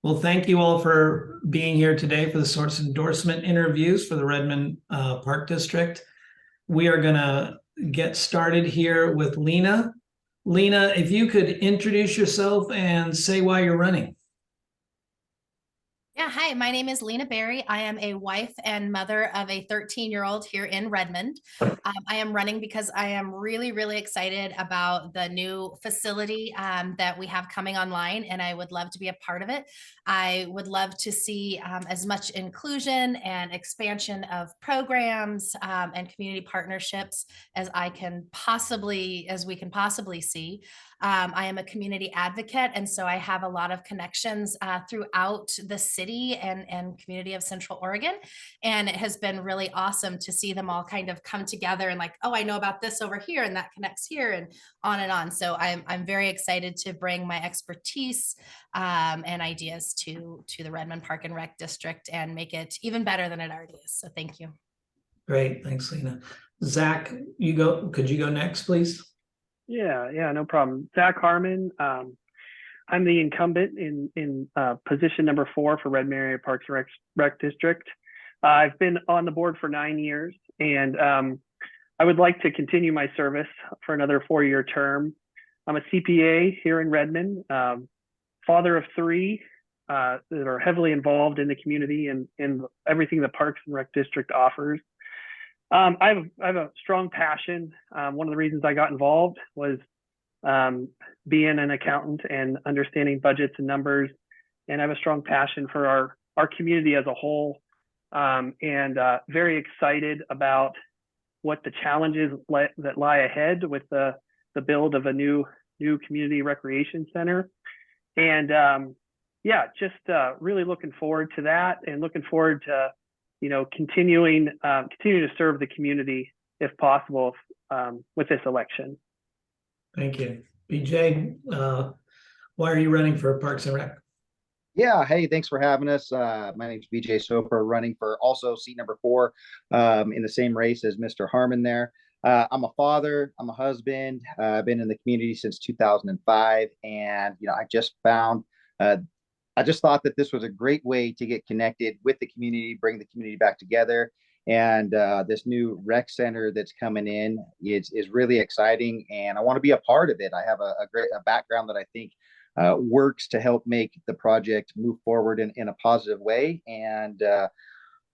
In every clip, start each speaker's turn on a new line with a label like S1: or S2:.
S1: Well, thank you all for being here today for the source endorsement interviews for the Redmond Park District. We are going to get started here with Lena. Lena, if you could introduce yourself and say why you're running.
S2: Yeah, hi, my name is Lena Berry. I am a wife and mother of a 13-year-old here in Redmond. I am running because I am really, really excited about the new facility that we have coming online, and I would love to be a part of it. I would love to see as much inclusion and expansion of programs and community partnerships as we can possibly see. I am a community advocate, and so I have a lot of connections throughout the city and community of Central Oregon. And it has been really awesome to see them all kind of come together and like, oh, I know about this over here and that connects here and on and on. So I'm very excited to bring my expertise and ideas to the Redmond Park and Rec District and make it even better than it already is. So thank you.
S1: Great, thanks, Lena. Zach, could you go next, please?
S3: Yeah, no problem. Zach Harmon. I'm the incumbent in position number 4 for Redmond Area Parks and Rec District. I've been on the board for 9 years, and I would like to continue my service for another 4-year term. I'm a CPA here in Redmond, father of 3 that are heavily involved in the community and in everything the Parks and Rec District offers. I have a strong passion. One of the reasons I got involved was being an accountant and understanding budgets and numbers. And I have a strong passion for our community as a whole, and very excited about what the challenges that lie ahead with the build of a new community recreation center. And just really looking forward to that and looking forward to continue to serve the community if possible with this election.
S1: Thank you. BJ, why are you running for Parks and Rec?
S4: Yeah, hey, thanks for having us. My name's BJ Soper, running for also seat number 4 in the same race as Mr. Harmon there. I'm a father, I'm a husband. I've been in the community since 2005, and I just thought that this was a great way to get connected with the community, bring the community back together. And this new rec center that's coming in is really exciting, and I want to be a part of it. I have a great background that I think works to help make the project move forward in a positive way. And I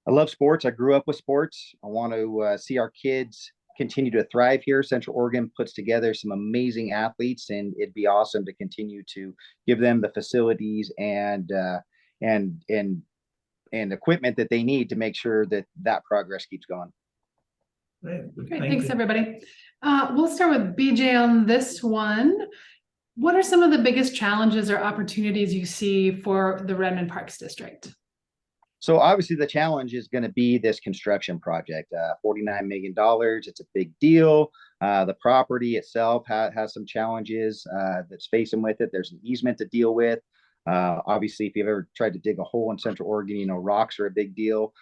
S4: love sports. I grew up with sports. I want to see our kids continue to thrive here. Central Oregon puts together some amazing athletes, and it'd be awesome to continue to give them the facilities and equipment that they need to make sure that progress keeps going.
S1: Great,
S5: thanks everybody. We'll start with BJ on this one. What are some of the biggest challenges or opportunities you see for the Redmond Parks District?
S4: So obviously the challenge is going to be this construction project, $49 million. It's a big deal. The property itself has some challenges that's facing with it. There's an easement to deal with. Obviously, if you've ever tried to dig a hole in Central Oregon, rocks are a big deal.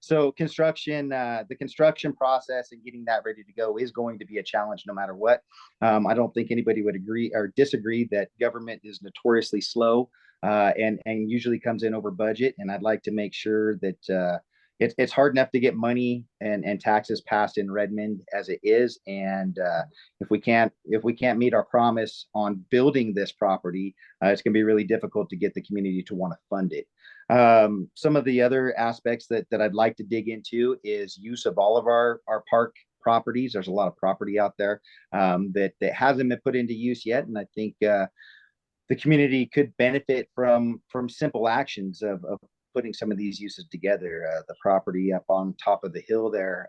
S4: So the construction process and getting that ready to go is going to be a challenge no matter what. I don't think anybody would agree or disagree that government is notoriously slow and usually comes in over budget. And I'd like to make sure that it's hard enough to get money and taxes passed in Redmond as it is. And if we can't meet our promise on building this property, it's going to be really difficult to get the community to want to fund it. Some of the other aspects that I'd like to dig into is use of all of our park properties. There's a lot of property out there that hasn't been put into use yet. And I think the community could benefit from simple actions of putting some of these uses together. The property up on top of the hill there,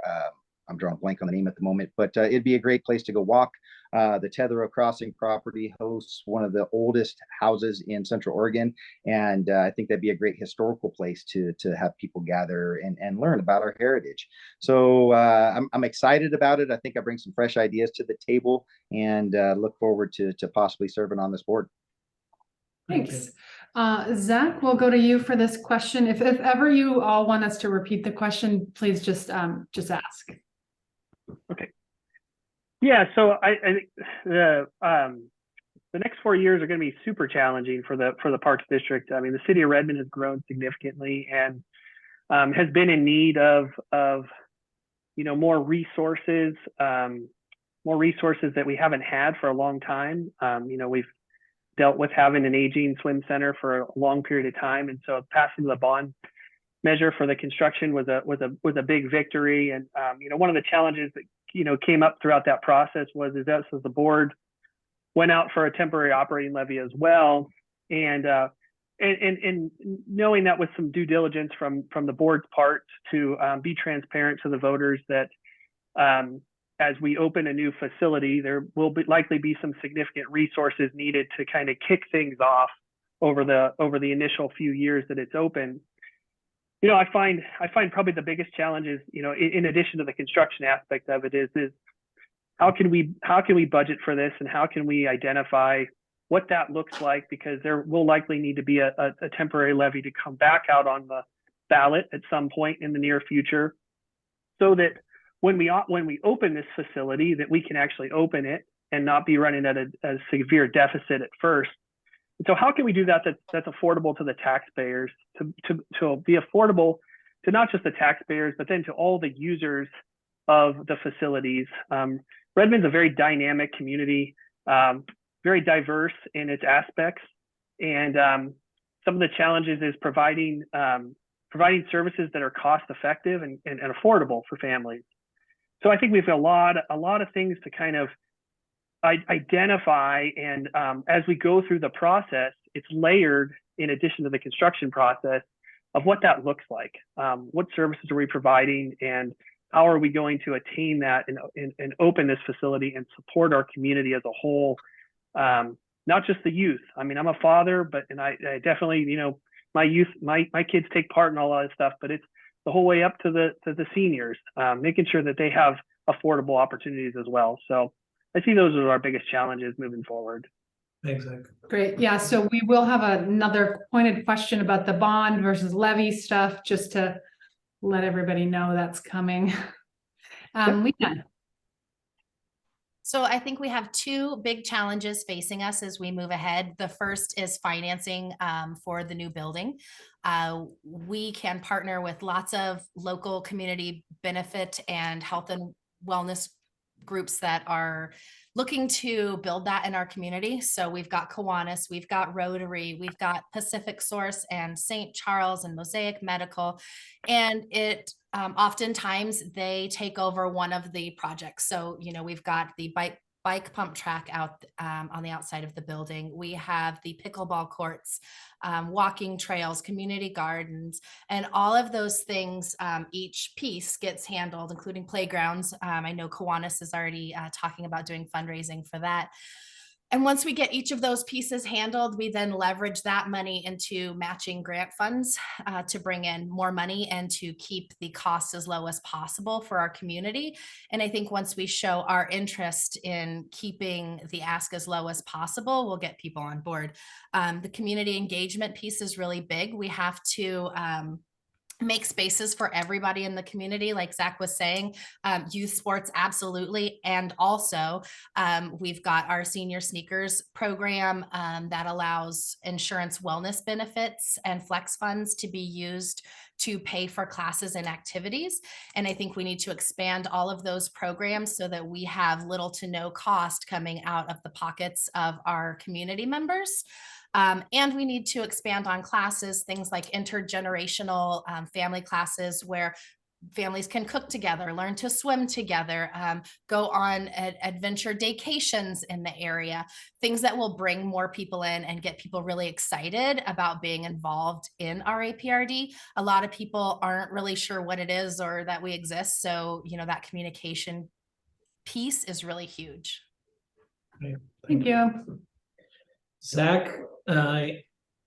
S4: I'm drawing a blank on the name at the moment, but it'd be a great place to go walk. The Tethero Crossing property hosts one of the oldest houses in Central Oregon, and I think that'd be a great historical place to have people gather and learn about our heritage. So I'm excited about it. I think I bring some fresh ideas to the table, and look forward to possibly serving on this board.
S5: Thanks. Zach, we'll go to you for this question. If ever you all want us to repeat the question, please just ask.
S3: Okay. Yeah, so I think the next 4 years are going to be super challenging for the Parks District. I mean, the city of Redmond has grown significantly and has been in need of more resources that we haven't had for a long time. We've dealt with having an aging swim center for a long period of time, and so passing the bond measure for the construction was a big victory. And one of the challenges that came up throughout that process was that the board went out for a temporary operating levy as well, and knowing that with some due diligence from the board's part to be transparent to the voters that as we open a new facility, there will likely be some significant resources needed to kind of kick things off over the initial few years that it's open. I find probably the biggest challenge is, in addition to the construction aspect of it, is how can we budget for this, and how can we identify what that looks like, because there will likely need to be a temporary levy to come back out on the ballot at some point in the near future, so that when we open this facility, that we can actually open it and not be running at a severe deficit at first. And so how can we do that that's affordable to the taxpayers, to be affordable to not just the taxpayers, but then to all the users of the facilities? Redmond's a very dynamic community, very diverse in its aspects, and some of the challenges is providing services that are cost effective and affordable for families. So I think we've got a lot of things to kind of identify, and as we go through the process, it's layered in addition to the construction process of what that looks like. What services are we providing, and how are we going to attain that and open this facility and support our community as a whole? Not just the youth. I mean, I'm a father, and I definitely, my youth, my kids take part in all that stuff, but it's the whole way up to the seniors, making sure that they have affordable opportunities as well. So I see those as our biggest challenges moving forward.
S1: Thanks, Zach.
S5: Great. Yeah. So we will have another pointed question about the bond versus levy stuff, just to let everybody know that's coming. Lena.
S2: So I think we have two big challenges facing us as we move ahead. The first is financing for the new building. We can partner with lots of local community benefit and health and wellness groups that are looking to build that in our community. So we've got Kiwanis, we've got Rotary, we've got Pacific Source and St. Charles and Mosaic Medical. And it oftentimes they take over one of the projects. So, we've got the bike pump track out on the outside of the building. We have the pickleball courts, walking trails, community gardens, and all of those things. Each piece gets handled, including playgrounds. I know Kiwanis is already talking about doing fundraising for that. And once we get each of those pieces handled, we then leverage that money into matching grant funds to bring in more money and to keep the costs as low as possible for our community. And I think once we show our interest in keeping the ask as low as possible, we'll get people on board. The community engagement piece is really big. We have to make spaces for everybody in the community. Like Zach was saying, youth sports, absolutely. And also we've got our senior sneakers program that allows insurance wellness benefits and flex funds to be used to pay for classes and activities. And I think we need to expand all of those programs so that we have little to no cost coming out of the pockets of our community members. And we need to expand on classes, things like intergenerational family classes where families can cook together, learn to swim together, go on adventure daycations in the area, things that will bring more people in and get people really excited about being involved in our APRD. A lot of people aren't really sure what it is or that we exist. So, that communication piece is really huge.
S1: Okay,
S5: Thank you.
S1: Zach,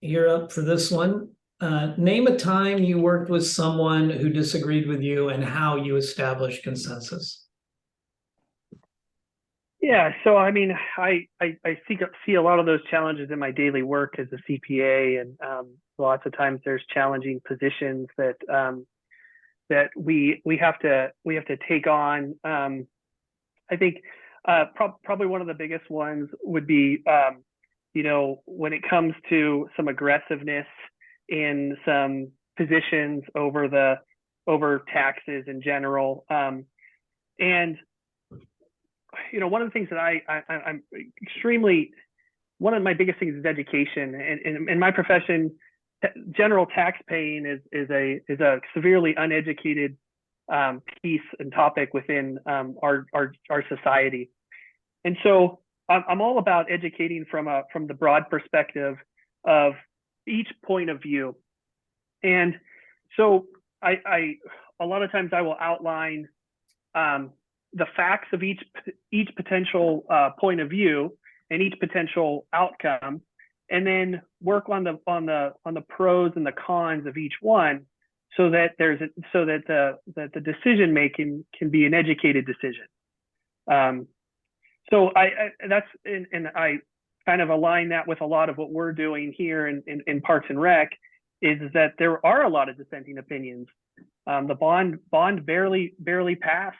S1: you're up for this one. Name a time you worked with someone who disagreed with you and how you established consensus.
S3: Yeah, so I mean, I see a lot of those challenges in my daily work as a CPA, and lots of times there's challenging positions that that we have to take on. I think probably one of the biggest ones would be when it comes to some aggressiveness in some positions over taxes in general. And one of the things that I'm extremely, one of my biggest things is education. And in my profession, general tax paying is a severely uneducated piece and topic within our society. And so I'm all about educating from the broad perspective of each point of view. And so I a lot of times I will outline the facts of each potential point of view and each potential outcome, and then work on the pros and the cons of each one, so that the decision making can be an educated decision. So I kind of align that with a lot of what we're doing here in Parks and Rec, is that there are a lot of dissenting opinions. The bond barely passed.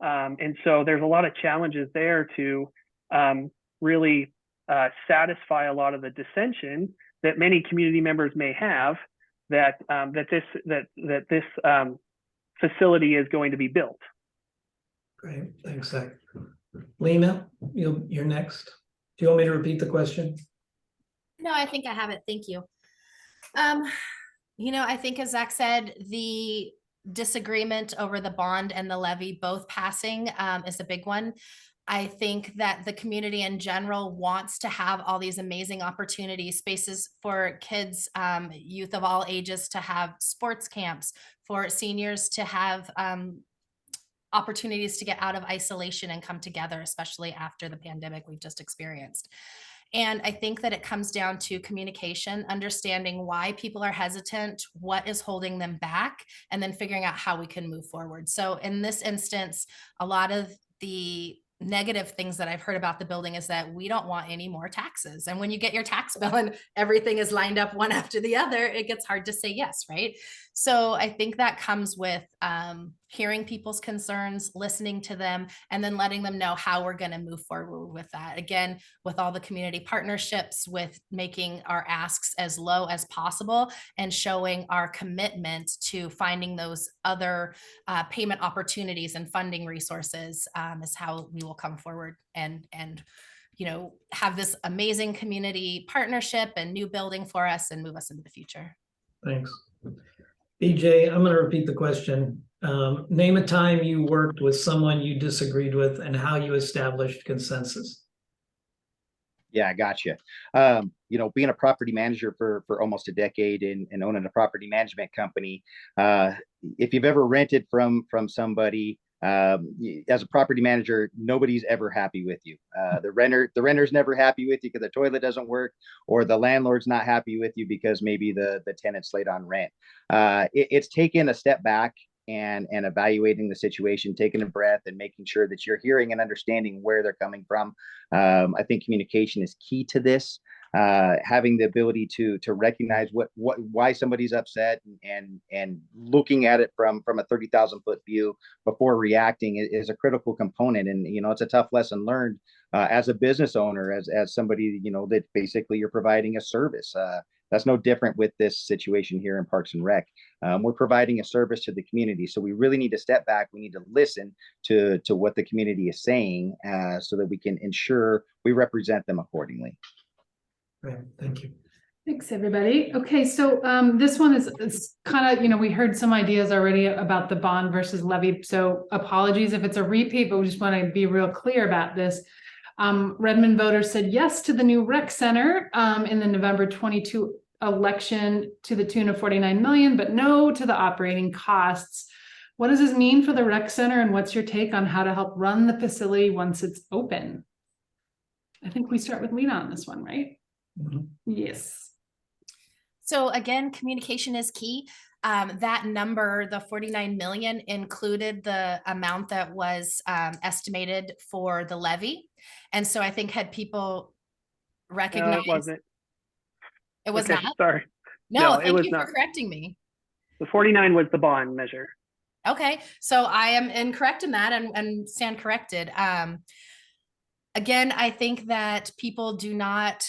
S3: And so there's a lot of challenges there to really satisfy a lot of the dissension that many community members may have, that this facility is going to be built.
S1: Great, thanks, Zach. Lena, you're next. Do you want me to repeat the question?
S2: No, I think I have it. Thank you. I think, as Zach said, the disagreement over the bond and the levy both passing is a big one. I think that the community in general wants to have all these amazing opportunities, spaces for kids, youth of all ages to have sports camps, for seniors to have opportunities to get out of isolation and come together, especially after the pandemic we've just experienced. And I think that it comes down to communication, understanding why people are hesitant, what is holding them back, and then figuring out how we can move forward. So in this instance, a lot of the negative things that I've heard about the building is that we don't want any more taxes. And when you get your tax bill and everything is lined up one after the other, it gets hard to say yes, right? So I think that comes with hearing people's concerns, listening to them, and then letting them know how we're going to move forward with that. Again, with all the community partnerships, with making our asks as low as possible and showing our commitment to finding those other payment opportunities and funding resources is how we will come forward and have this amazing community partnership and new building for us and move us into the future.
S1: Thanks. BJ, I'm going to repeat the question. Name a time you worked with someone you disagreed with and how you established consensus.
S4: Yeah, I got you. Being a property manager for almost a decade and owning a property management company, if you've ever rented from somebody, as a property manager, nobody's ever happy with you. The renter's never happy with you because the toilet doesn't work, or the landlord's not happy with you because maybe the tenant's late on rent. It's taking a step back and evaluating the situation, taking a breath and making sure that you're hearing and understanding where they're coming from. I think communication is key to this. Having the ability to recognize why somebody's upset and looking at it from a 30,000 foot view before reacting is a critical component. And it's a tough lesson learned as a business owner, as somebody that basically you're providing a service. That's no different with this situation here in Parks and Rec. We're providing a service to the community, so we really need to step back. We need to listen to what the community is saying, so that we can ensure we represent them accordingly.
S1: Right. Thank you.
S5: Thanks, everybody. Okay, so this one is kind of, we heard some ideas already about the bond versus levy. So apologies if it's a repeat, but we just want to be real clear about this. Redmond voters said yes to the new rec center in the November 22 election to the tune of 49 million, but no to the operating costs. What does this mean for the rec center, and what's your take on how to help run the facility once it's open? I think we start with Lena on this one, right?
S1: Mm-hmm.
S5: Yes.
S2: So again, communication is key. That number, the 49 million, included the amount that was estimated for the levy. And so I think had people recognized—
S3: No, it wasn't.
S2: It was
S3: Okay,
S2: not?
S3: sorry.
S2: No,
S3: it
S2: thank
S3: was
S2: you
S3: not.
S2: for correcting me.
S3: The 49 was the bond measure.
S2: Okay, so I am incorrect in that and stand corrected. Again, I think that people do not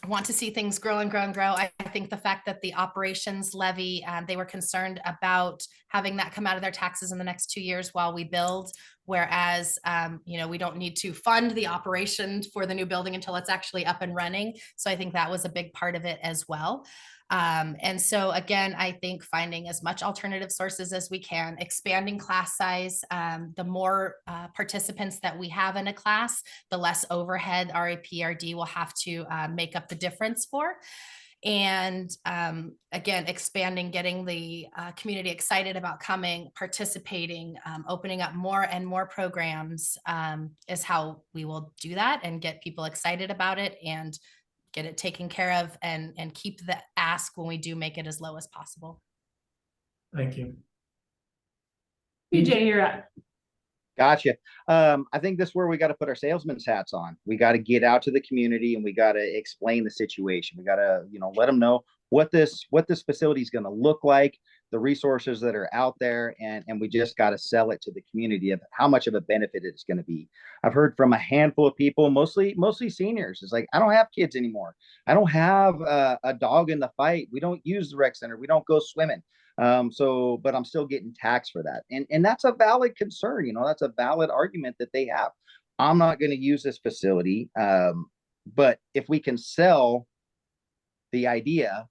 S2: want to see things grow and grow and grow. I think the fact that the operations levy, they were concerned about having that come out of their taxes in the next 2 years while we build, whereas we don't need to fund the operation for the new building until it's actually up and running. So I think that was a big part of it as well. And so again, I think finding as much alternative sources as we can, expanding class size, the more participants that we have in a class, the less overhead RAPRD will have to make up the difference for. And again, expanding, getting the community excited about coming, participating, opening up more and more programs is how we will do that and get people excited about it and get it taken care of and keep the ask when we do make it as low as possible.
S1: Thank you.
S5: PJ, you're up.
S4: Gotcha. I think this is where we got to put our salesman's hats on. We got to get out to the community and we got to explain the situation. We got to, let them know what this facility is going to look like, the resources that are out there, and we just got to sell it to the community of how much of a benefit it's going to be. I've heard from a handful of people, mostly seniors. It's like, I don't have kids anymore. I don't have a dog in the fight. We don't use the rec center. We don't go swimming. But I'm still getting taxed for that. And that's a valid concern. That's a valid argument that they have. I'm not going to use this facility. But if we can sell the idea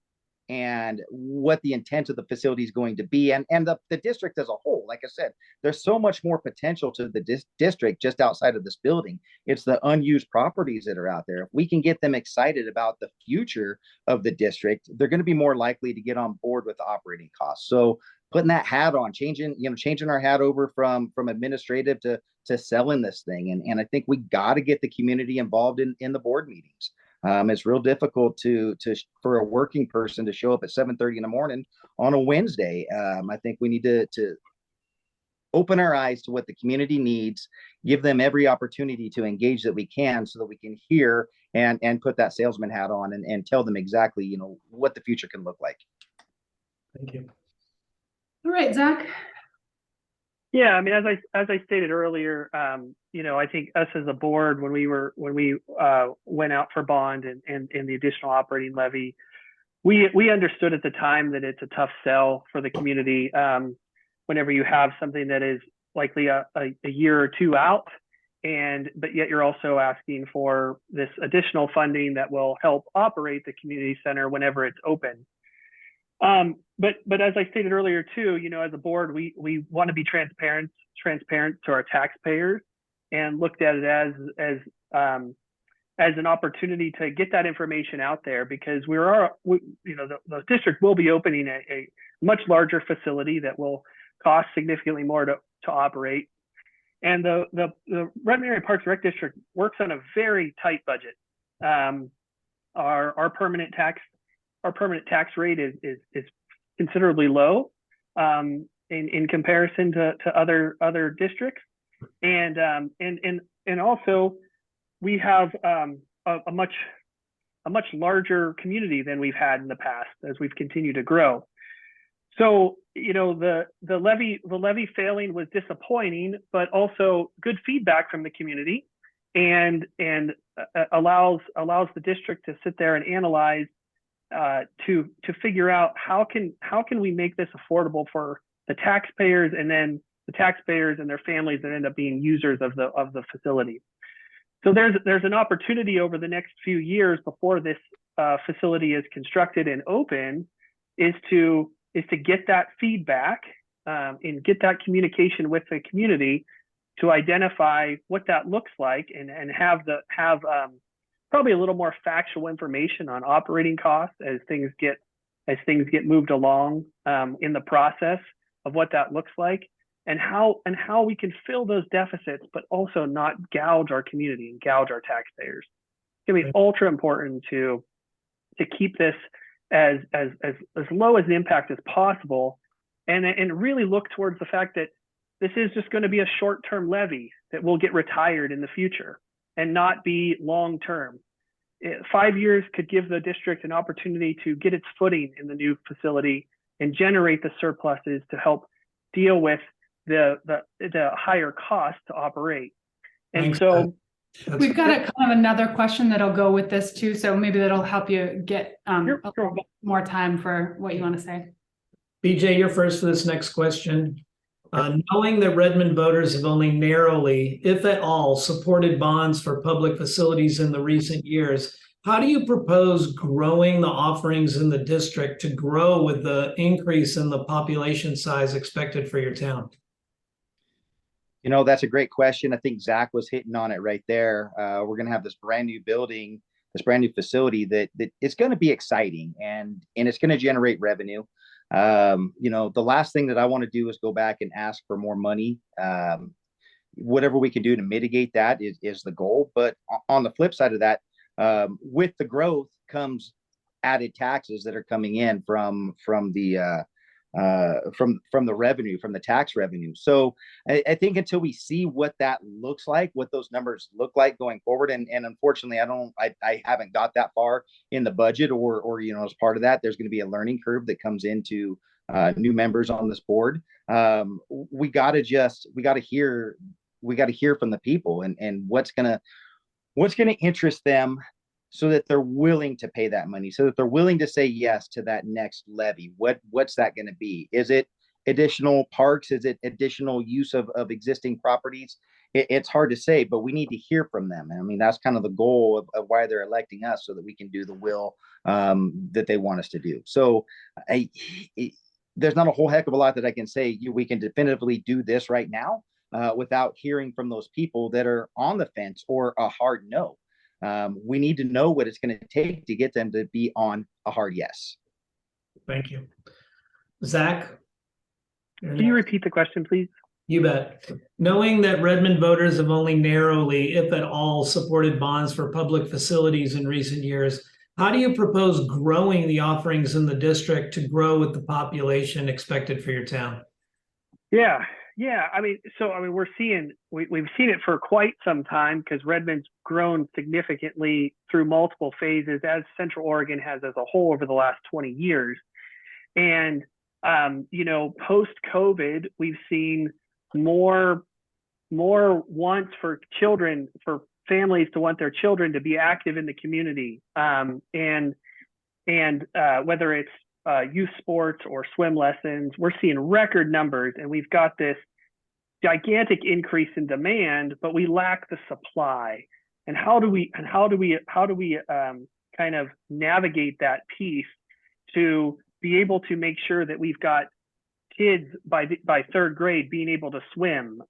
S4: and what the intent of the facility is going to be, and the district as a whole, like I said, there's so much more potential to the district just outside of this building. It's the unused properties that are out there. If we can get them excited about the future of the district, they're going to be more likely to get on board with the operating costs. So putting that hat on, changing our hat over from administrative to selling this thing. And I think we got to get the community involved in the board meetings. It's real difficult for a working person to show up at 7:30 in the morning on a Wednesday. I think we need to open our eyes to what the community needs, give them every opportunity to engage that we can so that we can hear and put that salesman hat on and tell them exactly, what the future can look like.
S1: Thank you.
S5: All right, Zach.
S3: Yeah, I mean, as I stated earlier, I think us as a board, when we went out for bond and the additional operating levy, we understood at the time that it's a tough sell for the community. Whenever you have something that is likely a year or two out, but yet you're also asking for this additional funding that will help operate the community center whenever it's open. But as I stated earlier too, as a board, we want to be transparent to our taxpayers, and looked at it as an opportunity to get that information out there, because the district will be opening a much larger facility that will cost significantly more to operate. And the Redmond Area Parks and Rec District works on a very tight budget. Our permanent tax rate is considerably low in comparison to other districts, and also we have a much larger community than we've had in the past as we've continued to grow. So the levy failing was disappointing, but also good feedback from the community, and allows the district to sit there and analyze to figure out how can we make this affordable for the taxpayers, and then the taxpayers and their families that end up being users of the facility. So there's an opportunity over the next few years before this facility is constructed and open, is to get that feedback and get that communication with the community to identify what that looks like, and have probably a little more factual information on operating costs as things get moved along in the process of what that looks like, and how we can fill those deficits, but also not gouge our community and gouge our taxpayers. It's gonna be ultra important to keep this as low as the impact as possible, and really look towards the fact that this is just going to be a short-term levy that will get retired in the future and not be long-term. 5 years could give the district an opportunity to get its footing in the new facility and generate the surpluses to help deal with the higher cost to operate. And
S1: Thanks,
S3: so
S5: We've got a kind of another question that'll go with this too, so maybe that'll help you get
S3: Sure,
S5: a
S3: sure.
S5: little bit more time for what you want to say.
S1: BJ, you're first for this next question. Knowing that Redmond voters have only narrowly, if at all, supported bonds for public facilities in the recent years, how do you propose growing the offerings in the district to grow with the increase in the population size expected for your town?
S4: You know, that's a great question. I think Zach was hitting on it right there. We're going to have this brand new building, this brand new facility that it's going to be exciting and it's going to generate revenue. You know, the last thing that I want to do is go back and ask for more money. Whatever we can do to mitigate that is the goal. But on the flip side of that, with the growth comes added taxes that are coming in from the revenue, from the tax revenue. So I think until we see what that looks like, what those numbers look like going forward, and unfortunately, I haven't got that far in the budget or you know, as part of that, there's going to be a learning curve that comes into new members on this board. We got to hear from the people and what's gonna interest them, so that they're willing to pay that money, so that they're willing to say yes to that next levy. What's that going to be? Is it additional parks? Is it additional use of existing properties? It's hard to say, but we need to hear from them. I mean, that's kind of the goal of why they're electing us, so that we can do the will that they want us to do. So there's not a whole heck of a lot that I can say. We can definitively do this right now without hearing from those people that are on the fence or a hard no. We need to know what it's going to take to get them to be on a hard yes.
S1: Thank you. Zach?
S3: Can you repeat the question, please?
S1: You bet. Knowing that Redmond voters have only narrowly, if at all, supported bonds for public facilities in recent years, how do you propose growing the offerings in the district to grow with the population expected for your town?
S3: Yeah. I mean, we've seen it for quite some time, because Redmond's grown significantly through multiple phases, as Central Oregon has as a whole over the last 20 years. And, you know, post-COVID, we've seen more wants for children, for families to want their children to be active in the community. And whether it's youth sports or swim lessons, we're seeing record numbers, and we've got this gigantic increase in demand, but we lack the supply. And how do we kind of navigate that piece to be able to make sure that we've got kids by third grade being able to swim,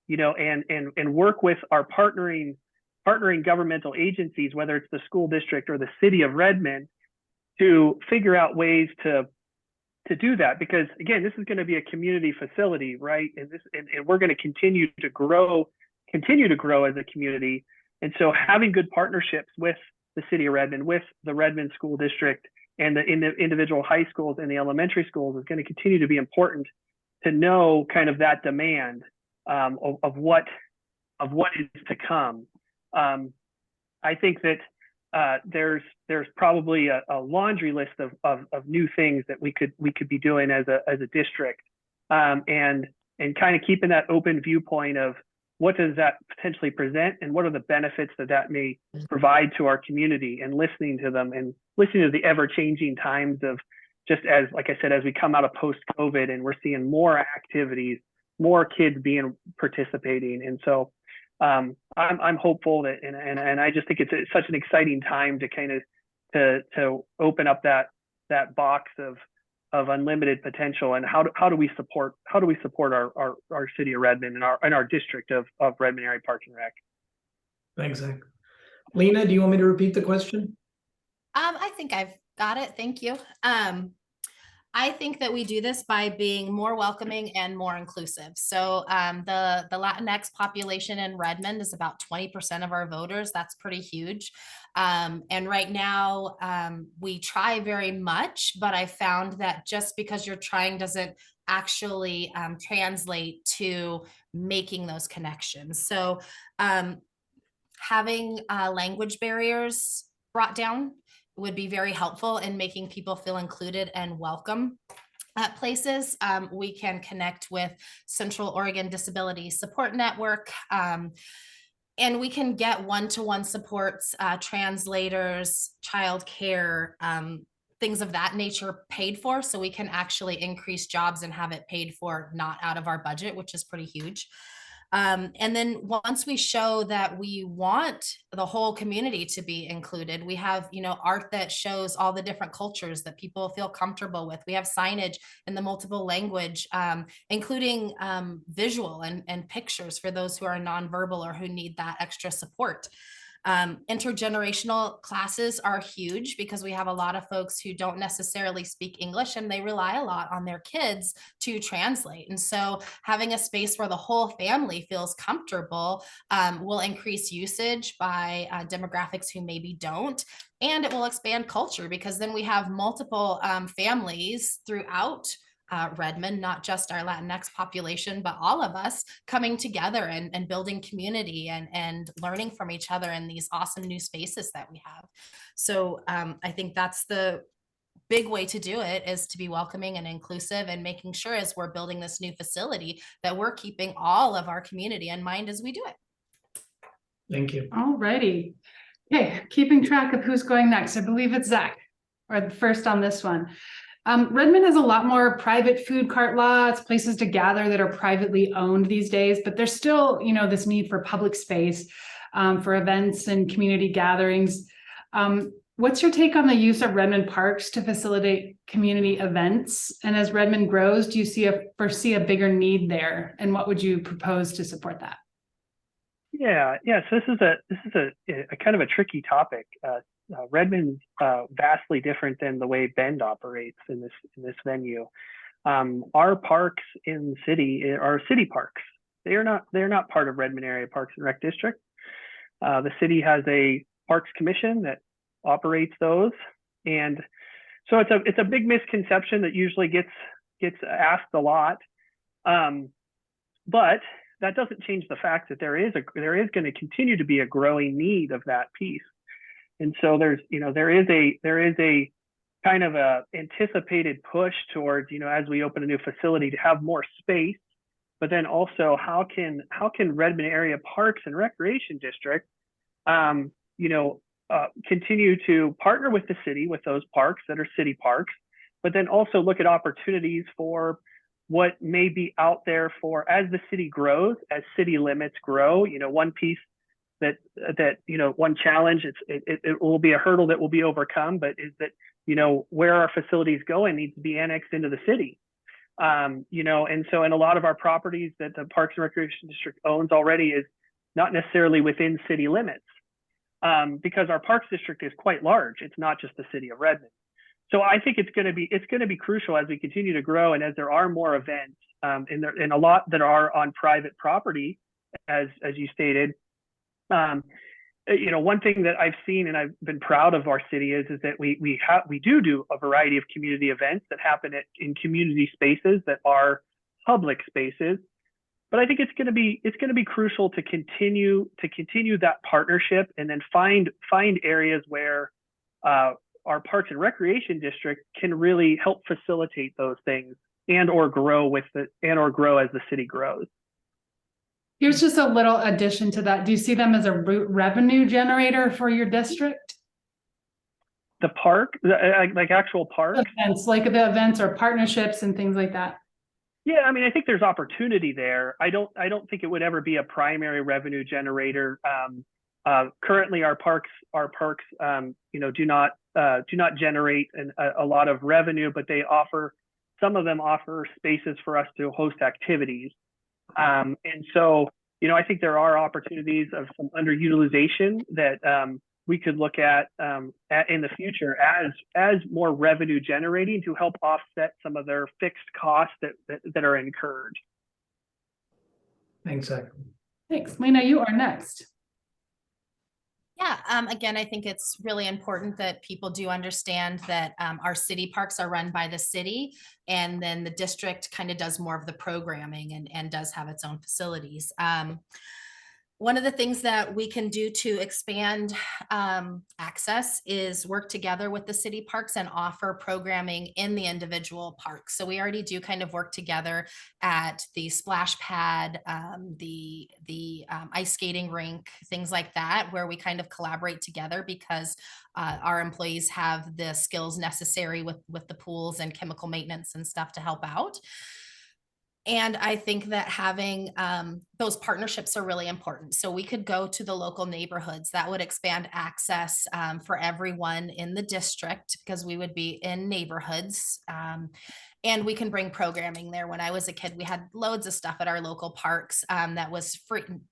S3: you know, and work with our partnering governmental agencies, whether it's the school district or the city of Redmond, to figure out ways to do that. Because again, this is going to be a community facility, right? And we're going to continue to grow as a community. And so having good partnerships with the city of Redmond, with the Redmond School District, and the individual high schools and the elementary schools is going to continue to be important, to know kind of that demand of what is to come. I think that there's probably a laundry list of new things that we could be doing as a district, and kind of keeping that open viewpoint of what does that potentially present, and what are the benefits that may provide to our community, and listening to them, and listening to the ever-changing times of, just as, like I said, as we come out of post-COVID and we're seeing more activities, more kids participating. And so I'm hopeful that, and I just think it's such an exciting time to kind of to open up that box of unlimited potential. And how do we support our city of Redmond and our district of Redmond Area Parks and Rec.
S1: Thanks, Zach. Lena, do you want me to repeat the question?
S2: I think I've got it. Thank you. I think that we do this by being more welcoming and more inclusive. So the Latinx population in Redmond is about 20% of our voters. That's pretty huge. And right now we try very much, but I found that just because you're trying doesn't actually translate to making those connections. So having language barriers brought down would be very helpful in making people feel included and welcome at places. We can connect with Central Oregon Disability Support Network. And we can get one-to-one supports, translators, childcare, things of that nature paid for, so we can actually increase jobs and have it paid for, not out of our budget, which is pretty huge. And then once we show that we want the whole community to be included, we have, art that shows all the different cultures that people feel comfortable with. We have signage in the multiple language, including visual and pictures for those who are nonverbal or who need that extra support. Intergenerational classes are huge because we have a lot of folks who don't necessarily speak English and they rely a lot on their kids to translate. And so having a space where the whole family feels comfortable will increase usage by demographics who maybe don't. And it will expand culture because then we have multiple families throughout Redmond, not just our Latinx population, but all of us coming together and building community and learning from each other in these awesome new spaces that we have. So I think that's the big way to do it, is to be welcoming and inclusive, and making sure as we're building this new facility that we're keeping all of our community in mind as we do it.
S1: Thank you.
S5: All righty. Okay, keeping track of who's going next. I believe it's Zach, or first on this one. Redmond has a lot more private food cart lots, places to gather that are privately owned these days, but there's still, this need for public space for events and community gatherings. What's your take on the use of Redmond parks to facilitate community events? And as Redmond grows, do you foresee a bigger need there? And what would you propose to support that?
S3: Yeah. So this is a kind of a tricky topic. Redmond's vastly different than the way Bend operates in this venue. Our parks in the city are city parks. They're not part of Redmond Area Parks and Rec District. The city has a parks commission that operates those, and so it's a big misconception that usually gets asked a lot. But that doesn't change the fact that there is going to continue to be a growing need of that piece. And so there is a kind of a anticipated push towards, as we open a new facility, to have more space, but then also how can Redmond Area Parks and Recreation District, continue to partner with the city with those parks that are city parks, but then also look at opportunities for what may be out there for as the city grows, as city limits grow. One piece that one challenge, it will be a hurdle that will be overcome, but is that where our facilities go and needs to be annexed into the city. And so in a lot of our properties that the Parks and Recreation District owns already is not necessarily within city limits, because our Parks District is quite large. It's not just the city of Redmond. So I think it's going to be crucial as we continue to grow, and as there are more events, and a lot that are on private property, as you stated. One thing that I've seen and I've been proud of our city is that we do a variety of community events that happen in community spaces that are public spaces. But I think it's going to be crucial to continue that partnership, and then find areas where our Parks and Recreation District can really help facilitate those things or grow as the city grows.
S5: Here's just a little addition to that. Do you see them as a revenue generator for your district?
S3: The park, like actual parks?
S5: Events, like the events or partnerships and things like that.
S3: Yeah, I mean, I think there's opportunity there. I don't think it would ever be a primary revenue generator. Currently, our parks, do not generate a lot of revenue, but some of them offer spaces for us to host activities. And so, I think there are opportunities of some underutilization that we could look at in the future as more revenue generating to help offset some of their fixed costs that are incurred.
S1: Thanks, Zach.
S5: Thanks. Lena, you are next.
S2: Yeah, again, I think it's really important that people do understand that our city parks are run by the city, and then the district kind of does more of the programming and does have its own facilities. One of the things that we can do to expand access is work together with the city parks and offer programming in the individual parks. So we already do kind of work together at the splash pad, the ice skating rink, things like that, where we kind of collaborate together because our employees have the skills necessary with the pools and chemical maintenance and stuff to help out. And I think that having those partnerships are really important. So we could go to the local neighborhoods. That would expand access for everyone in the district because we would be in neighborhoods. And we can bring programming there. When I was a kid, we had loads of stuff at our local parks that was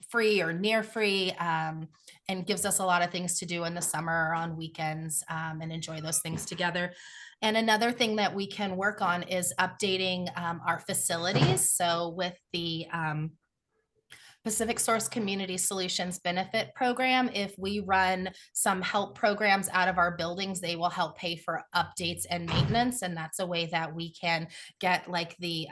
S2: free or near free, and gives us a lot of things to do in the summer or on weekends, and enjoy those things together. And another thing that we can work on is updating our facilities. So with the Pacific Source Community Solutions Benefit Program, if we run some help programs out of our buildings, they will help pay for updates and maintenance. And that's a way that we can get, like, the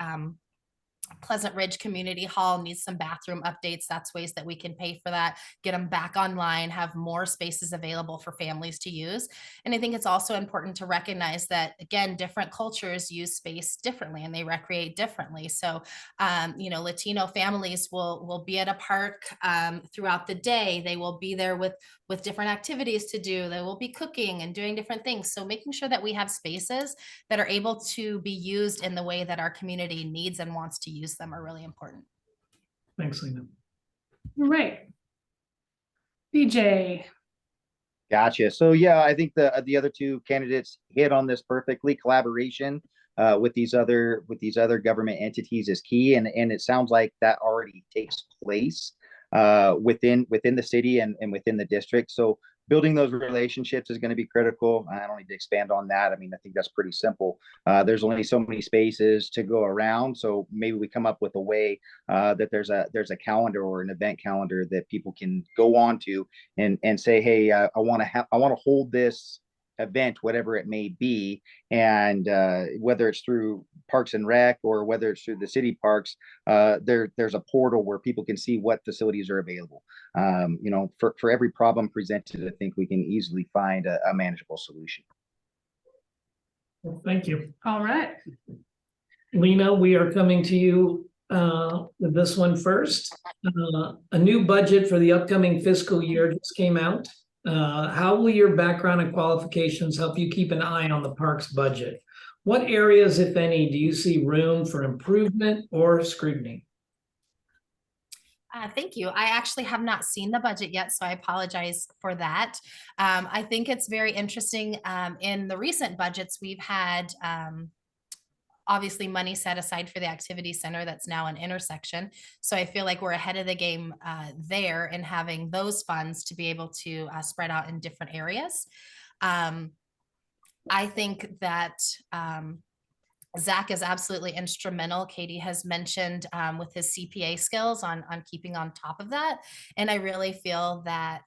S2: Pleasant Ridge Community Hall needs some bathroom updates. That's ways that we can pay for that, get them back online, have more spaces available for families to use. And I think it's also important to recognize that, again, different cultures use space differently and they recreate differently. So, Latino families will be at a park throughout the day. They will be there with different activities to do. They will be cooking and doing different things. So making sure that we have spaces that are able to be used in the way that our community needs and wants to use them are really important.
S1: Thanks, Lena.
S5: All right. BJ.
S4: Gotcha. So yeah, I think the other two candidates hit on this perfectly. Collaboration with these other government entities is key, and it sounds like that already takes place within the city and within the district. So building those relationships is going to be critical. I don't need to expand on that. I mean, I think that's pretty simple. There's only so many spaces to go around, so maybe we come up with a way that there's a calendar or an event calendar that people can go on to and say, hey, I want to hold this event, whatever it may be, and whether it's through Parks and Rec or whether it's through the city parks, there's a portal where people can see what facilities are available. For every problem presented, I think we can easily find a manageable solution.
S1: Well, thank you.
S5: All right.
S1: Lena, we are coming to you with this one first. A new budget for the upcoming fiscal year just came out. How will your background and qualifications help you keep an eye on the park's budget? What areas, if any, do you see room for improvement or scrutiny?
S2: Thank you. I actually have not seen the budget yet, so I apologize for that. I think it's very interesting. In the recent budgets, we've had obviously money set aside for the activity center that's now an intersection. So I feel like we're ahead of the game there in having those funds to be able to spread out in different areas. I think that Zach is absolutely instrumental. Katie has mentioned with his CPA skills on keeping on top of that. And I really feel that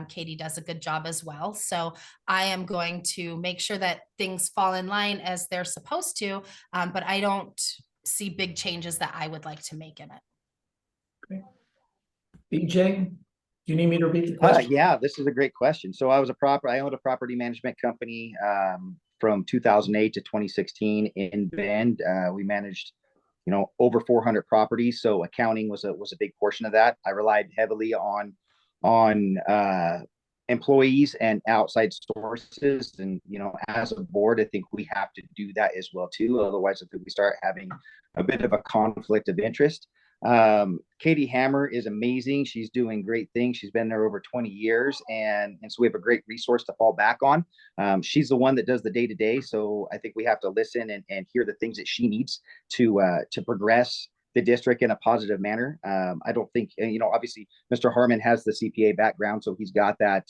S2: Katie does a good job as well. So I am going to make sure that things fall in line as they're supposed to, but I don't see big changes that I would like to make in it.
S1: Okay. BJ, do you need me to repeat the question?
S4: Yeah, this is a great question. So I owned a property management company from 2008 to 2016 in Bend. We managed, over 400 properties. So accounting was a big portion of that. I relied heavily on employees and outside sources. And, as a board, I think we have to do that as well too. Otherwise, I think we start having a bit of a conflict of interest. Katie Hammer is amazing. She's doing great things. She's been there over 20 years. And so we have a great resource to fall back on. She's the one that does the day-to-day. So I think we have to listen and hear the things that she needs to progress the district in a positive manner. I don't think, obviously Mr. Harmon has the CPA background, so he's got that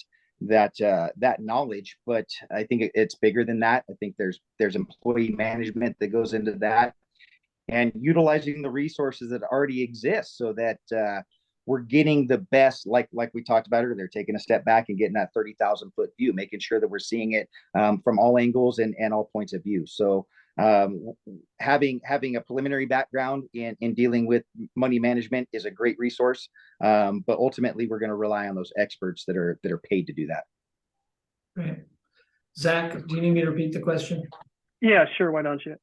S4: knowledge, but I think it's bigger than that. I think there's employee management that goes into that, and utilizing the resources that already exist so that we're getting the best, like we talked about earlier, taking a step back and getting that 30,000 foot view, making sure that we're seeing it from all angles and all points of view. So Having a preliminary background in dealing with money management is a great resource. But ultimately, we're going to rely on those experts that are paid to do that.
S1: Great. Zach, do you need me to repeat the question?
S3: Yeah, sure. Why don't you?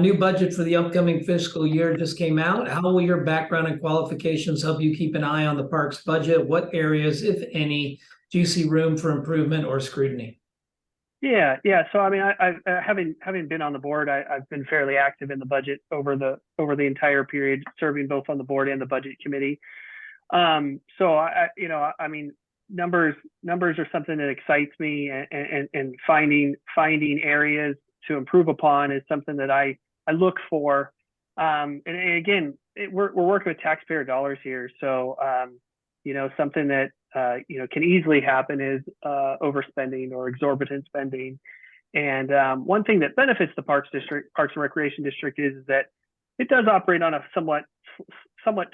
S1: New budget for the upcoming fiscal year just came out. How will your background and qualifications help you keep an eye on the park's budget? What areas, if any, do you see room for improvement or scrutiny?
S3: Yeah. So I mean, I having been on the board, I've been fairly active in the budget over the entire period, serving both on the board and the budget committee. So I mean, numbers are something that excites me, and finding areas to improve upon is something that I look for. And again, we're working with taxpayer dollars here, so something that can easily happen is overspending or exorbitant spending. And one thing that benefits the Parks and Recreation District is that it does operate on a somewhat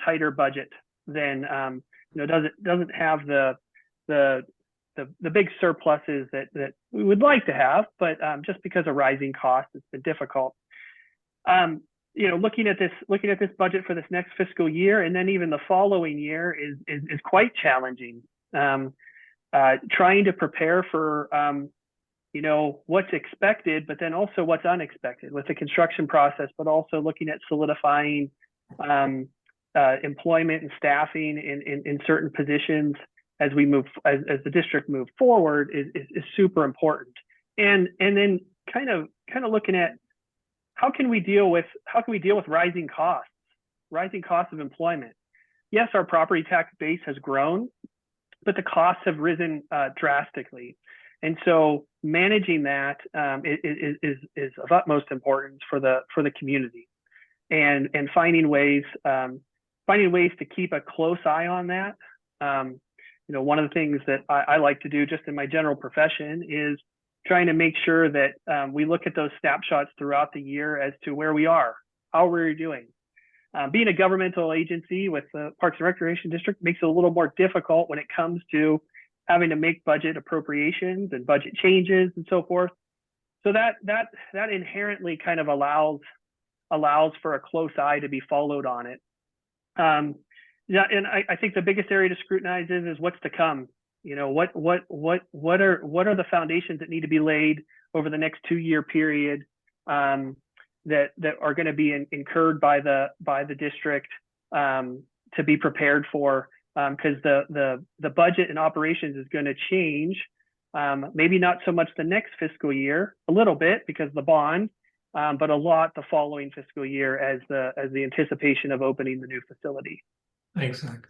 S3: tighter budget than doesn't have the big surpluses that we would like to have, but just because of rising costs, it's been difficult. Looking at this budget for this next fiscal year, and then even the following year is quite challenging. Trying to prepare for what's expected, but then also what's unexpected with the construction process, but also looking at solidifying employment and staffing in certain positions as the district move forward is super important. And then kind of looking at how can we deal with rising costs of employment. Yes, our property tax base has grown, but the costs have risen drastically. And so managing that is of utmost importance for the community, and finding ways to keep a close eye on that. One of the things that I like to do just in my general profession is trying to make sure that we look at those snapshots throughout the year as to where we are, how we're doing. Being a governmental agency with the Parks and Recreation District makes it a little more difficult when it comes to having to make budget appropriations and budget changes and so forth. So that inherently kind of allows for a close eye to be followed on it. Yeah, and I think the biggest area to scrutinize is what's to come. What are the foundations that need to be laid over the next 2-year period that are going to be incurred by the district to be prepared for, because the budget and operations is going to change. Maybe not so much the next fiscal year, a little bit because of the bond, but a lot the following fiscal year as the anticipation of opening the new facility.
S1: Thanks, Zach.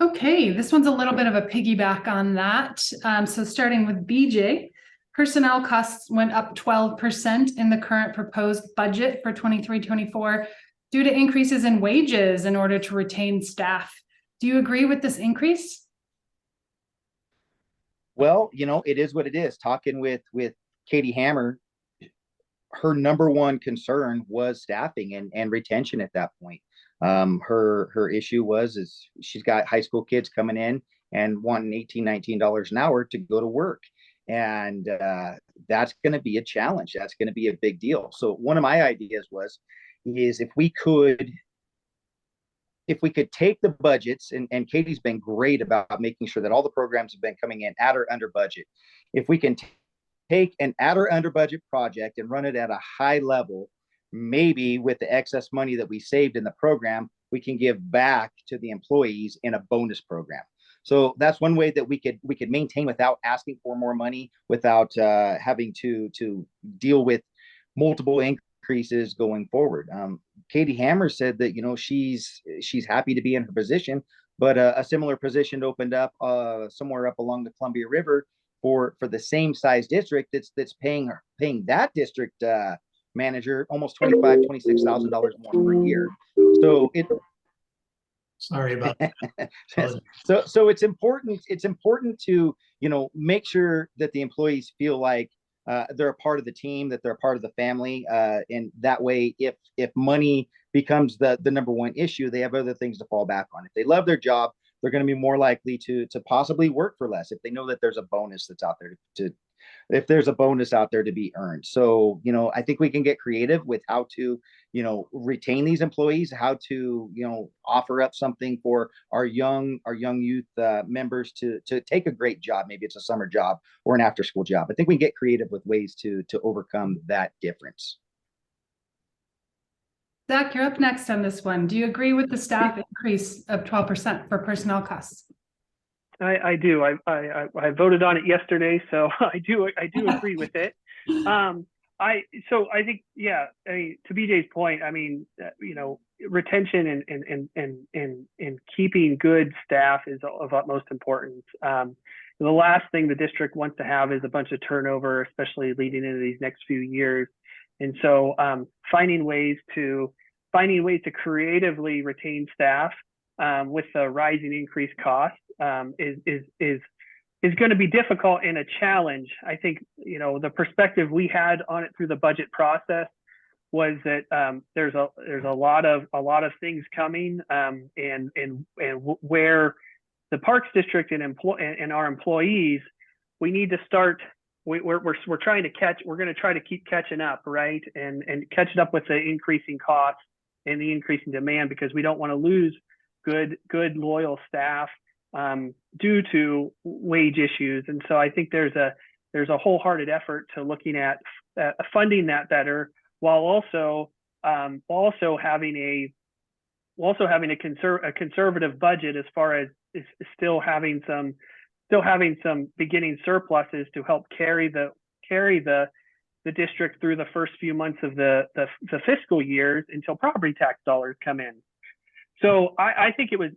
S5: Okay, this one's a little bit of a piggyback on that. So starting with BJ, personnel costs went up 12% in the current proposed budget for 23-24 due to increases in wages in order to retain staff. Do you agree with this increase?
S4: Well, it is what it is. Talking with Katie Hammer, her number one concern was staffing and retention at that point. Her issue is she's got high school kids coming in and wanting $18-19 an hour to go to work. And that's going to be a challenge. That's going to be a big deal. So one of my ideas is if we could take the budgets, and Katie's been great about making sure that all the programs have been coming in at or under budget. If we can take an at or under budget project and run it at a high level, maybe with the excess money that we saved in the program, we can give back to the employees in a bonus program. So that's one way that we could maintain without asking for more money, without having to deal with multiple increases going forward. Katie Hammer said that she's happy to be in her position, but a similar position opened up somewhere up along the Columbia River for the same size district that's paying that district manager almost $26,000 more per year. So
S1: Sorry about that.
S4: so it's important to make sure that the employees feel like they're a part of the team, that they're a part of the family, and that way if money becomes the number one issue, they have other things to fall back on. If they love their job, they're going to be more likely to possibly work for less if they know that there's a bonus that's out there if there's a bonus out there to be earned. So, I think we can get creative with how to, retain these employees, how to, offer up something for our young youth members to take a great job. Maybe it's a summer job or an after school job. I think we can get creative with ways to overcome that difference.
S5: Zach, you're up next on this one. Do you agree with the staff increase of 12% for personnel costs?
S3: I do. I voted on it yesterday, so I do agree with it. I think, yeah, I mean, to BJ's point, I mean, retention and keeping good staff is of utmost importance. The last thing the district wants to have is a bunch of turnover, especially leading into these next few years. And so finding ways to creatively retain staff with the rising increased cost is going to be difficult and a challenge. I think, the perspective we had on it through the budget process was that there's a lot of things coming, and where the Parks District and our employees, we need to start. We're trying to we're going to try to keep catching up, right, and catching up with the increasing costs and the increasing demand, because we don't want to lose good loyal staff due to wage issues. And so I think there's a wholehearted effort to looking at funding that better, while also having a conservative budget, as far as is still having some beginning surpluses to help carry the district through the first few months of the fiscal years until property tax dollars come in. So I think it was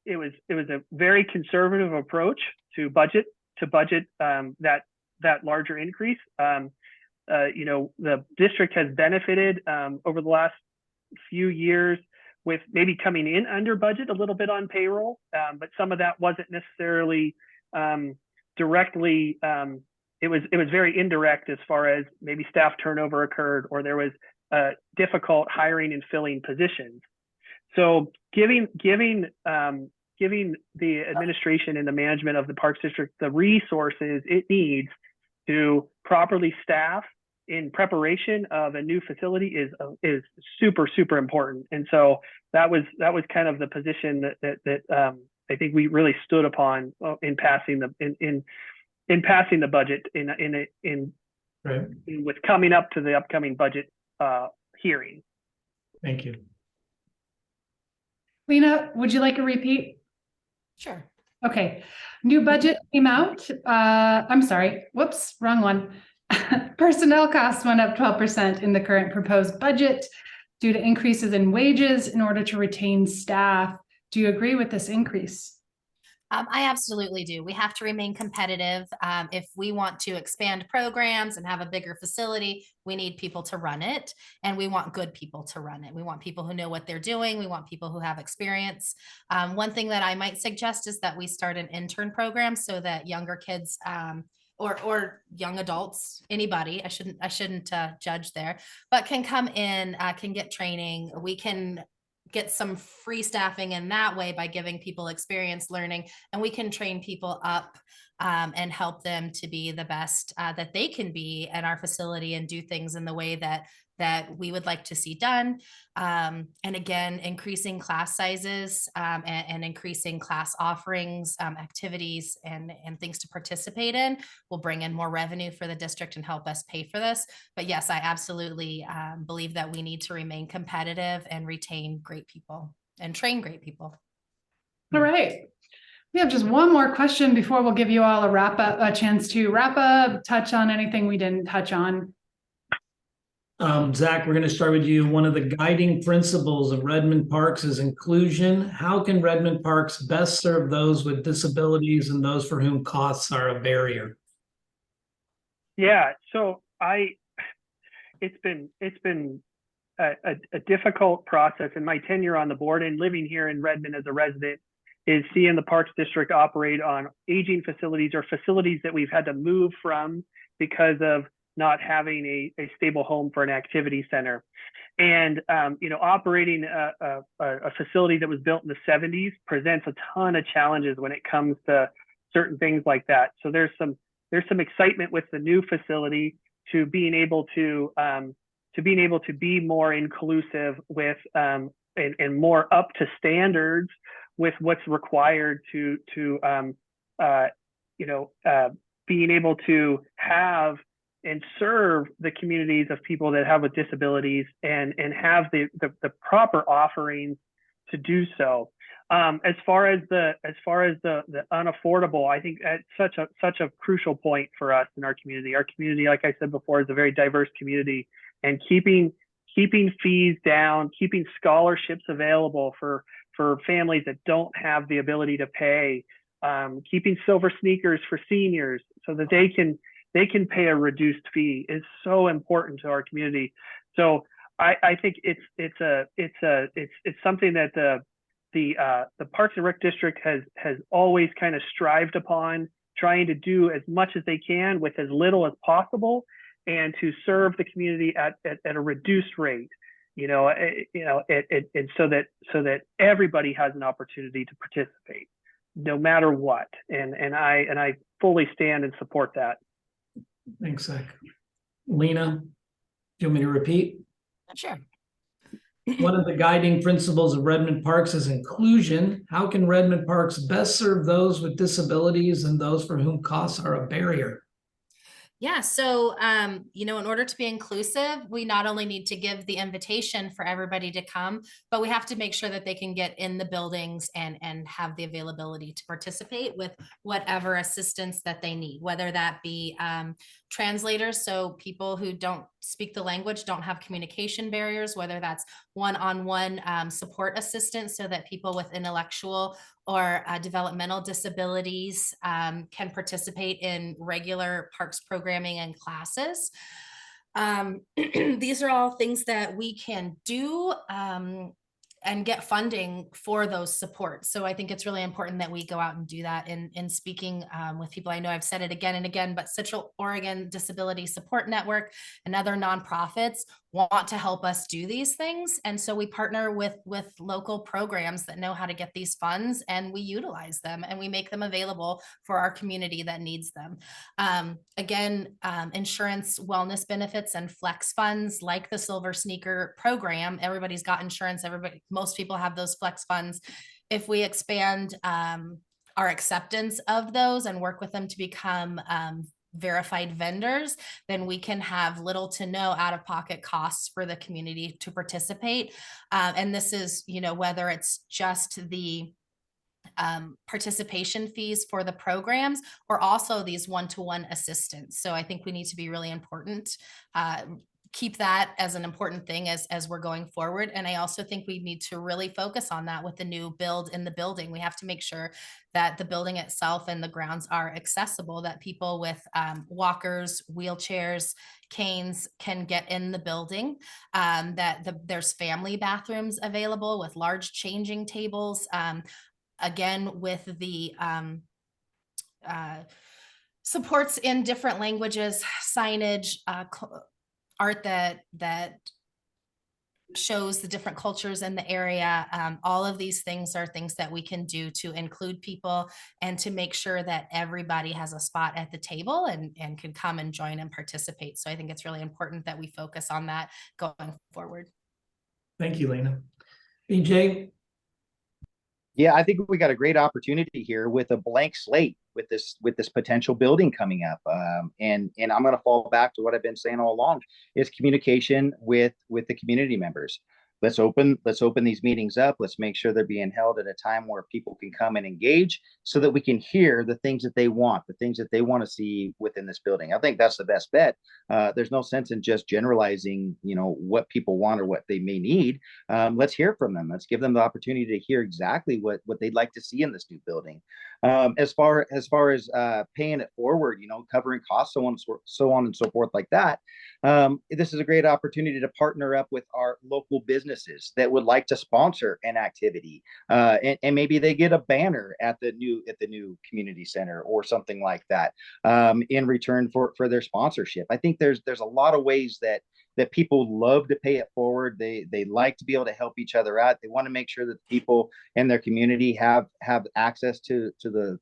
S3: a very conservative approach to budget that larger increase. The district has benefited over the last few years with maybe coming in under budget a little bit on payroll, but some of that wasn't necessarily directly. It was very indirect, as far as maybe staff turnover occurred, or there was difficult hiring and filling positions. So giving the administration and the management of the Parks District the resources it needs to properly staff in preparation of a new facility is super important. And so that was kind of the position that I think we really stood upon in passing the budget with coming up to the upcoming budget hearing.
S1: Thank you.
S5: Lena, would you like a repeat?
S2: Sure.
S5: Okay. New budget came out. I'm sorry. Whoops, wrong one. Personnel costs went up 12% in the current proposed budget due to increases in wages in order to retain staff. Do you agree with this increase?
S2: I absolutely do. We have to remain competitive. If we want to expand programs and have a bigger facility, we need people to run it, and we want good people to run it. We want people who know what they're doing. We want people who have experience. One thing that I might suggest is that we start an intern program so that younger kids or young adults, anybody, I shouldn't judge there, but can come in, can get training. We can get some free staffing in that way by giving people experience learning, and we can train people up and help them to be the best that they can be at our facility and do things in the way that we would like to see done. And again, increasing class sizes and increasing class offerings, activities and things to participate in will bring in more revenue for the district and help us pay for this. But yes, I absolutely believe that we need to remain competitive and retain great people and train great people.
S5: All right. We have just one more question before we'll give you all a chance to wrap up, touch on anything we didn't touch on.
S1: Zach, we're going to start with you. One of the guiding principles of Redmond Parks is inclusion. How can Redmond Parks best serve those with disabilities and those for whom costs are a barrier?
S3: Yeah, so it's been a difficult process in my tenure on the board, and living here in Redmond as a resident is seeing the Parks District operate on aging facilities or facilities that we've had to move from because of not having a stable home for an activity center. And, operating a facility that was built in the 70s presents a ton of challenges when it comes to certain things like that. So there's some some excitement with the new facility to being able to be more inclusive with and more up to standards with what's required to being able to have and serve the communities of people that have with disabilities and have the proper offerings to do so. As far as the unaffordable, I think that's such a crucial point for us in our community. Our community, like I said before, is a very diverse community, and keeping fees down, keeping scholarships available for families that don't have the ability to pay, keeping silver sneakers for seniors so that they can pay a reduced fee is so important to our community. So I think it's something that the Parks and Rec District has always kind of strived upon, trying to do as much as they can with as little as possible, and to serve the community at a reduced rate, and so that everybody has an opportunity to participate, no matter what. And I fully stand and support that.
S1: Thanks, Zach. Lena, do you want me to repeat?
S2: Sure.
S1: One of the guiding principles of Redmond Parks is inclusion. How can Redmond Parks best serve those with disabilities and those for whom costs are a barrier?
S2: Yeah, so in order to be inclusive, we not only need to give the invitation for everybody to come, but we have to make sure that they can get in the buildings and have the availability to participate with whatever assistance that they need, whether that be translators, so people who don't speak the language don't have communication barriers, whether that's one-on-one support assistance so that people with intellectual or developmental disabilities can participate in regular parks programming and classes. These are all things that we can do and get funding for those supports. So I think it's really important that we go out and do that in speaking with people. I know I've said it again and again, but Central Oregon Disability Support Network and other nonprofits want to help us do these things. And so we partner with local programs that know how to get these funds, and we utilize them and we make them available for our community that needs them. Insurance, wellness benefits, and flex funds like the Silver Sneaker program. Everybody's got insurance. Most people have those flex funds. If we expand our acceptance of those and work with them to become verified vendors, then we can have little to no out-of-pocket costs for the community to participate. And this is, whether it's just the participation fees for the programs or also these one-to-one assistance. So I think we need to be really important, keep that as an important thing as we're going forward. And I also think we need to really focus on that with the new build in the building. We have to make sure that the building itself and the grounds are accessible, that people with walkers, wheelchairs, canes can get in the building, there's family bathrooms available with large changing tables. Again, with the supports in different languages, signage, art that shows the different cultures in the area. All of these things are things that we can do to include people and to make sure that everybody has a spot at the table and can come and join and participate. So I think it's really important that we focus on that going forward.
S1: Thank you, Lena. BJ?
S4: Yeah, I think we got a great opportunity here with a blank slate with this potential building coming up. And I'm going to fall back to what I've been saying all along is communication with the community members. Let's open these meetings up. Let's make sure they're being held at a time where people can come and engage so that we can hear the things that they want, the things that they want to see within this building. I think that's the best bet. There's no sense in just generalizing, what people want or what they may need. Let's hear from them. Let's give them the opportunity to hear exactly what they'd like to see in this new building. As far as paying it forward, covering costs, so on and so forth like that. This is a great opportunity to partner up with our local businesses that would like to sponsor an activity, and maybe they get a banner at the new community center or something like that in return for their sponsorship. I think there's a lot of ways that people love to pay it forward. They like to be able to help each other out. They want to make sure that people in their community have access to the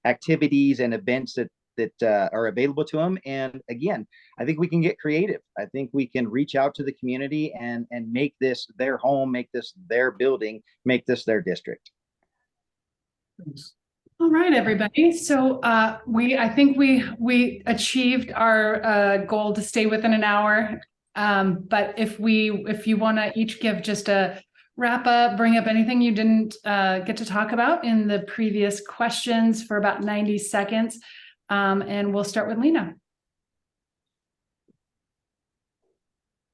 S4: activities and events that that are available to them. And again, I think we can get creative. I think we can reach out to the community and make this their home, make this their building, make this their district.
S1: Thanks.
S5: All right, everybody. So I think we achieved our goal to stay within an hour. But if you want to each give just a wrap up, bring up anything you didn't get to talk about in the previous questions for about 90 seconds. And we'll start with Lena.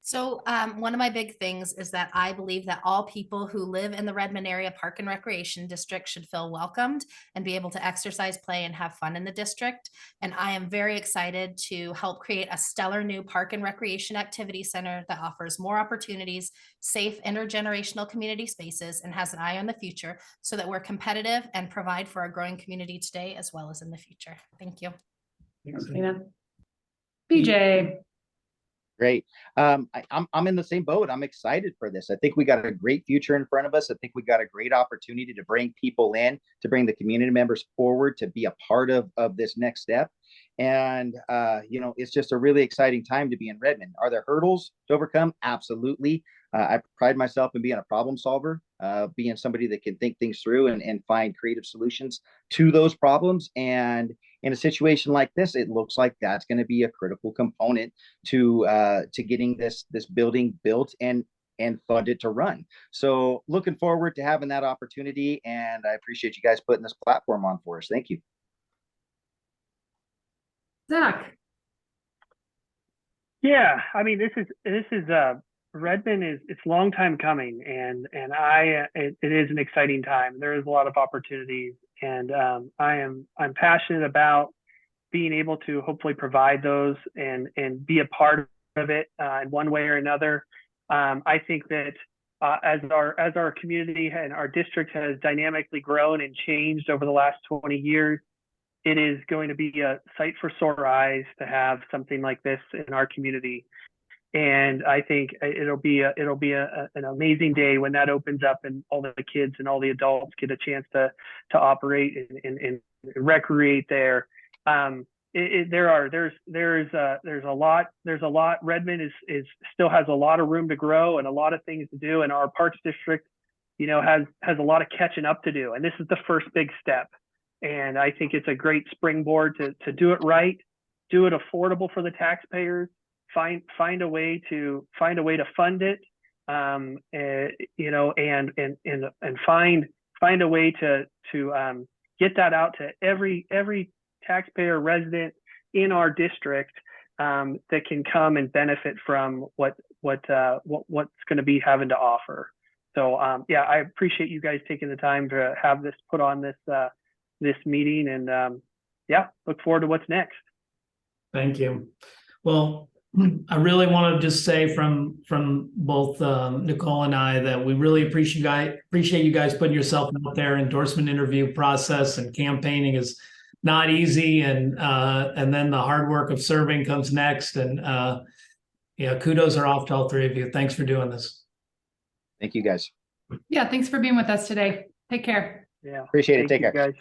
S2: So one of my big things is that I believe that all people who live in the Redmond area Park and Recreation District should feel welcomed and be able to exercise, play, and have fun in the district. And I am very excited to help create a stellar new park and recreation activity center that offers more opportunities, safe intergenerational community spaces, and has an eye on the future so that we're competitive and provide for our growing community today as well as in the future. Thank you.
S1: Thanks.
S5: Lena. BJ.
S4: Great. I'm in the same boat. I'm excited for this. I think we got a great future in front of us. I think we got a great opportunity to bring people in, to bring the community members forward, to be a part of this next step. And, it's just a really exciting time to be in Redmond. Are there hurdles to overcome? Absolutely. I pride myself in being a problem solver, being somebody that can think things through and find creative solutions to those problems. And in a situation like this, it looks like that's going to be a critical component to getting this building built and funded to run. So looking forward to having that opportunity. And I appreciate you guys putting this platform on for us. Thank you.
S5: Zach.
S3: Yeah, I mean, this is Redmond it's a long time coming, and it is an exciting time. There is a lot of opportunities, and I'm passionate about being able to hopefully provide those and be a part of it in one way or another. I think that as our community and our district has dynamically grown and changed over the last 20 years, it is going to be a sight for sore eyes to have something like this in our community. And I think it'll be an amazing day when that opens up and all the kids and all the adults get a chance to operate and recreate there. There's a lot. Redmond is still has a lot of room to grow and a lot of things to do, and our Parks District, has a lot of catching up to do. And this is the first big step. And I think it's a great springboard to do it right, do it affordable for the taxpayers, find a way to fund it, and find a way to get that out to every taxpayer resident in our district that can come and benefit from what's going to be having to offer. So I appreciate you guys taking the time to have this put on this meeting, and look forward to what's next. Thank you.
S1: Well, I really want to just say from both Nicole and I that we really appreciate you guys putting yourself out there. Endorsement interview process and campaigning is not easy, and then the hard work of serving comes next. And kudos are off to all three of you. Thanks for doing this.
S4: Thank you guys.
S5: Yeah, thanks for being with us today. Take care.
S3: Yeah,
S4: Appreciate it. Take care,
S3: guys.